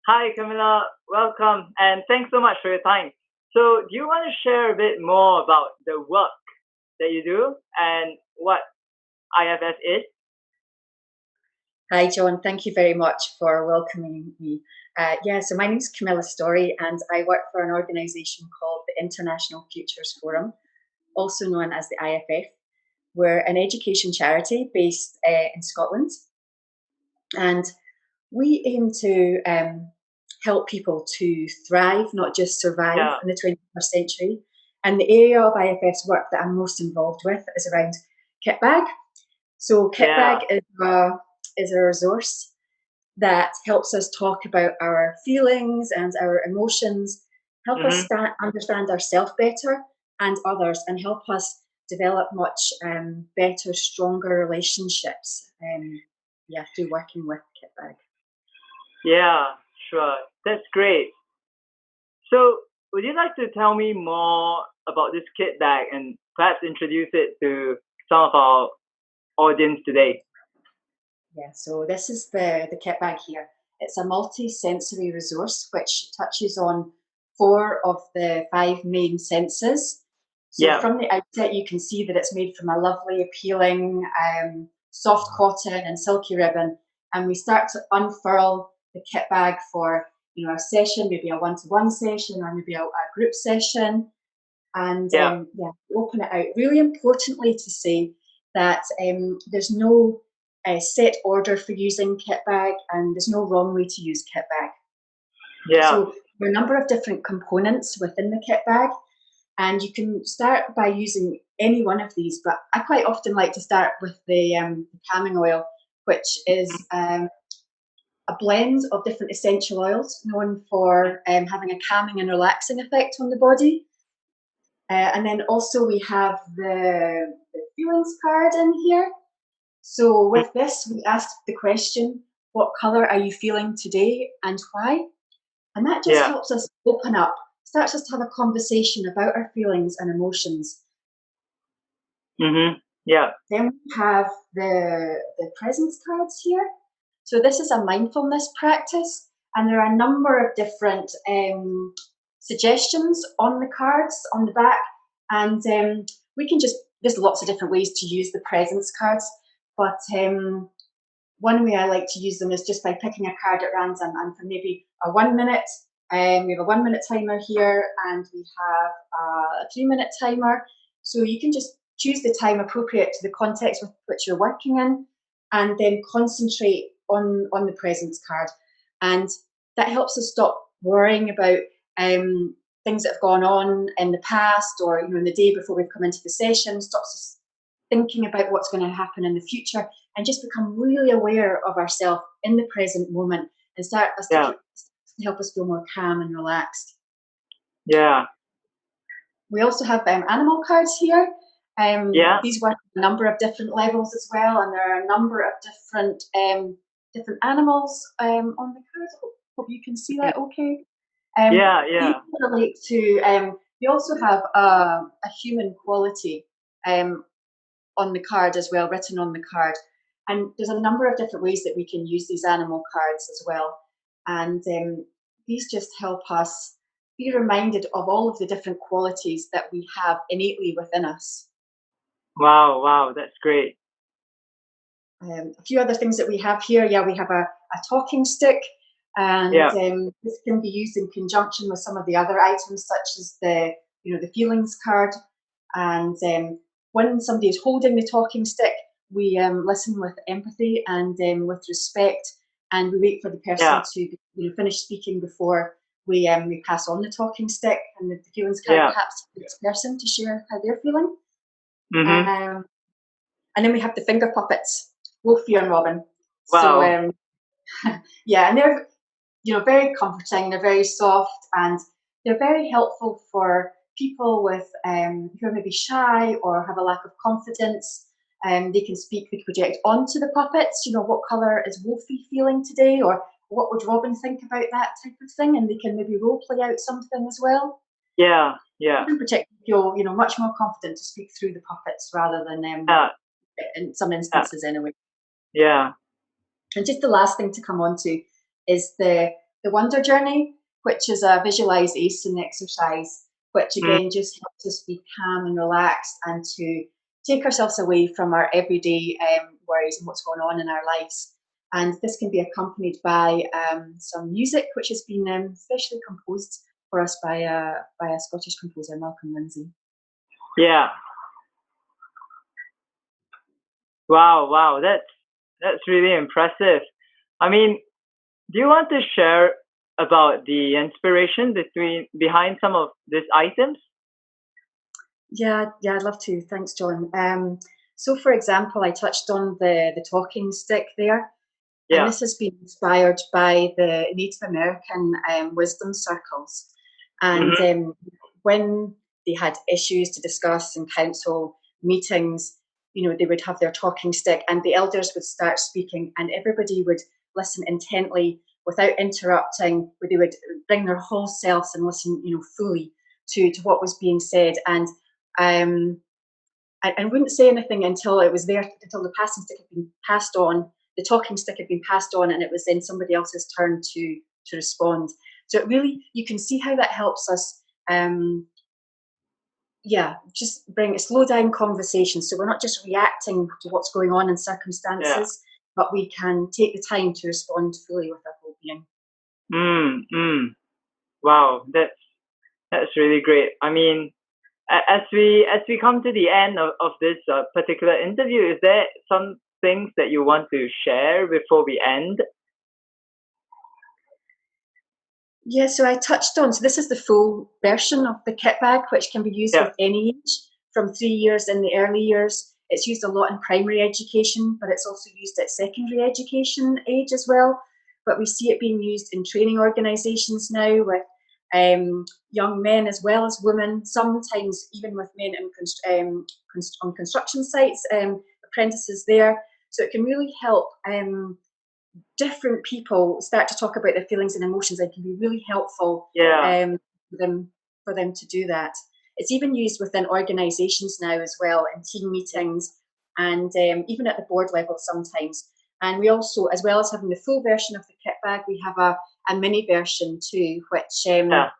Hi, Camilla. Welcome, and thanks so much for your time. So, do you want to share a bit more about the work that you do and what IFS is? Hi, John. Thank you very much for welcoming me. So my name's Camilla Story, and I work for an organisation called the International Futures Forum, also known as the IFF. We're an education charity based in Scotland, and we aim to help people to thrive, not just survive Yeah. in the 21st century. And the area of IFF's work that I'm most involved with is around Kitbag. So Yeah. Kitbag is a resource that helps us talk about our feelings and our emotions, help us Mhm. understand ourselves better and others, and help us develop much better, stronger relationships. Through working with Kitbag. Yeah. Sure. That's great. So, would you like to tell me more about this kit bag and perhaps introduce it to some of our audience today? Yeah, so this is the Kitbag here. It's a multi-sensory resource which touches on four of the five main senses. So Yeah. from the outset, you can see that it's made from a lovely, appealing, soft cotton and silky ribbon. And we start to unfurl the kit bag for a session, maybe a one-to-one session or maybe a group session. And Yeah. open it out. Really importantly to say that there's no set order for using kit bag, and there's no wrong way to use kit bag. Yeah. So there are a number of different components within the kit bag, and you can start by using any one of these, but I quite often like to start with the calming oil, which Mhm. is a blend of different essential oils known for having a calming and relaxing effect on the body. And then also we have the feelings card in here. So with this, we asked the question, what color are you feeling today and why? And that just Yeah. helps us open up, starts us to have a conversation about our feelings and emotions. Mhm. Yeah. Then we have the presence cards here. So this is a mindfulness practice, and there are a number of different suggestions on the cards on the back, and we can just, there's lots of different ways to use the presence cards, but one way I like to use them is just by picking a card at random, and for maybe a 1 minute, we have a 1 minute timer here, and we have a 3 minute timer. So you can just choose the time appropriate to the context with which you're working in, and then concentrate on the presence card. And that helps us stop worrying about things that have gone on in the past, or in the day before we've come into the session, stops us thinking about what's going to happen in the future, and just become really aware of ourselves in the present moment, and start us Yeah. to help us feel more calm and relaxed. Yeah. We also have animal cards here. Yeah. These work at a number of different levels as well, and there are a number of different animals on the cards. Hope you can see Mhm. that okay. Yeah. These Yeah. relate to, we also have a human quality on the card as well, written on the card. And there's a number of different ways that we can use these animal cards as well. And these just help us be reminded of all of the different qualities that we have innately within us. Wow. Wow. That's great. A few other things that we have here, we have a talking stick, and Yeah. this can be used in conjunction with some of the other items, such as the feelings card. And when somebody is holding the talking stick, we listen with empathy and with respect, and we wait for the person Yeah. to finish speaking before we pass on the talking stick and the feelings card, Yeah. perhaps to the next person to share how they're feeling. Mhm. Um, and then we have the finger puppets, Wolfie and Robin. So Wow. and they're very comforting. They're very soft, and they're very helpful for people with who are maybe shy or have a lack of confidence. They can speak, they project onto the puppets. What color is Wolfie feeling today, or what would Robin think about that type of thing, and they can maybe role play out something as well. Yeah. Yeah. In particular, feel much more confident to speak through the puppets rather than Yeah. in some Yeah. instances anyway. Yeah. And just the last thing to come on to is the the Wonder Journey, which is a visualization exercise, which Mm, again just helps us be calm and relaxed and to take ourselves away from our everyday worries and what's going on in our lives. And this can be accompanied by some music, which has been specially composed for us by a Scottish composer, Malcolm Lindsay. yeah. Wow, wow. That's really impressive. I mean, do you want to share about the inspiration behind some of these items? Yeah, I'd love to. Thanks, John. So, for example, I touched on the talking stick there, and Yeah. this has been inspired by the Native American wisdom circles. And Mm-hmm. when they had issues to discuss in council meetings, they would have their talking stick, and the elders would start speaking, and everybody would listen intently without interrupting. Where they would bring their whole selves and listen, fully to what was being said, um, and wouldn't say anything until it was there, until the passing stick had been passed on, the talking stick had been passed on, and it was then somebody else's turn to respond. So it really, you can see how that helps us. Just bring a slow down conversation, so we're not just reacting to what's going on in Yeah. circumstances, but we can take the time to respond fully with our whole being. Wow, that's really great. I mean, as we come to the end of this particular interview, is there some things that you want to share before we end? Yeah, so I touched on, so this is the full version of the kit bag, which can be used Yeah. with any age, from 3 years in the early years. It's used a lot in primary education, but it's also used at secondary education age as well. But we see it being used in training organisations now with young men as well as women, sometimes even with men on construction sites, apprentices there. So it can really help different people start to talk about their feelings and emotions. It can be really helpful Yeah. for them to do that. It's even used within organisations now as well, in team meetings, and even at the board level sometimes. And we also, as well as having the full version of the kit bag, we have a mini version too, which Yeah.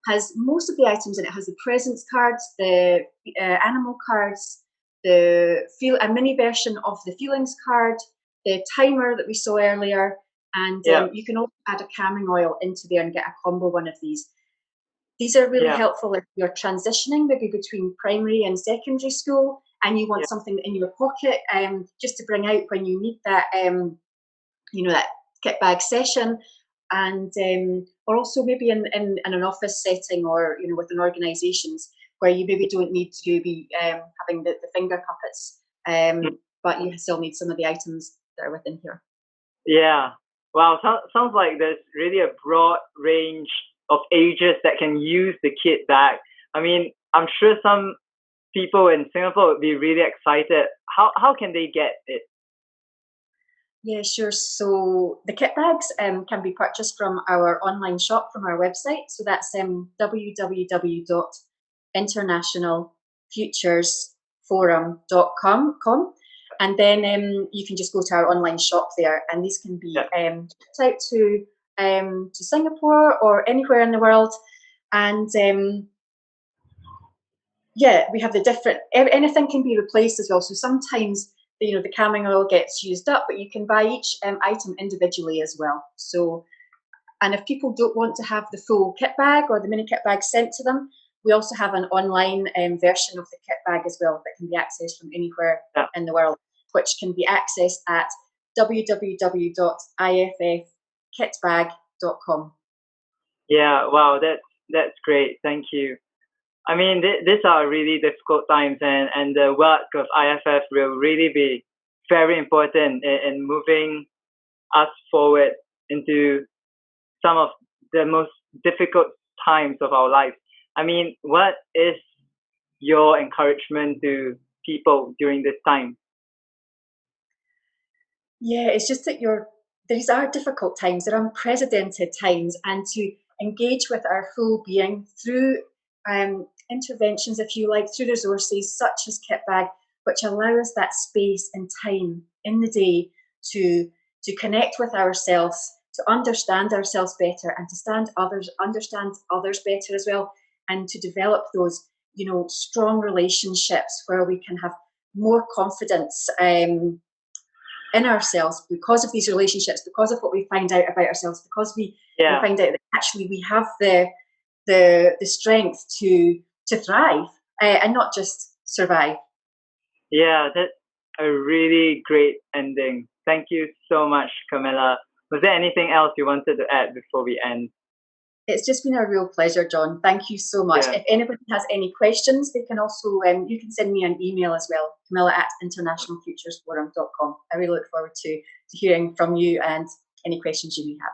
has most of the items in it. It has the presents cards, the animal cards, a mini version of the feelings card, the timer that we saw earlier, and Yeah. you can also add a calming oil into there and get a combo one of these. These are really Yeah. helpful if you're transitioning maybe between primary and secondary school, and you want Yeah. something in your pocket just to bring out when you need that, that kit bag session. And or also maybe in an office setting, or within organisations where you maybe don't need to be having the finger puppets, but you still need some of the items that are within here. Yeah. Wow. Sounds like there's really a broad range of ages that can use the kit bag. I mean, I'm sure some people in Singapore would be really excited. How can they get it? Yeah, sure. So the kit bags can be purchased from our online shop, from our website. So that's www.internationalfuturesforum.com. And then you can just go to our online shop there, and these can be Yeah. shipped out to Singapore or anywhere in the world. And we have the different, anything can be replaced as well. So sometimes the calming oil gets used up, but you can buy each item individually as well. So, and if people don't want to have the full kit bag or the mini kit bag sent to them, we also have an online version of the kit bag as well that can be accessed from anywhere Yeah. in the world, which can be accessed at www.iffkitbag.com. Yeah. Wow. That's great. Thank you. I mean, these are really difficult times, and the work of IFF will really be very important in moving us forward into some of the most difficult times of our life. I mean, what is your encouragement to people during this time? Yeah, it's just that these are difficult times, they're unprecedented times, and to engage with our full being through interventions, if you like, through resources such as Kitbag, which allow us that space and time in the day to connect with ourselves, to understand ourselves better and to understand others better as well, and to develop those, strong relationships where we can have more confidence in ourselves because of these relationships, because of what we find out about ourselves, because we find out that actually we have the strength to thrive and not just survive. Yeah, that's a really great ending. Thank you so much, Camilla. Was there anything else you wanted to add before we end? It's just been a real pleasure, John. Thank you so much. Yeah. If anybody has any questions, they can also, you can send me an email as well, Camilla@internationalfuturesforum.com. I really look forward to hearing from you and any questions you may have.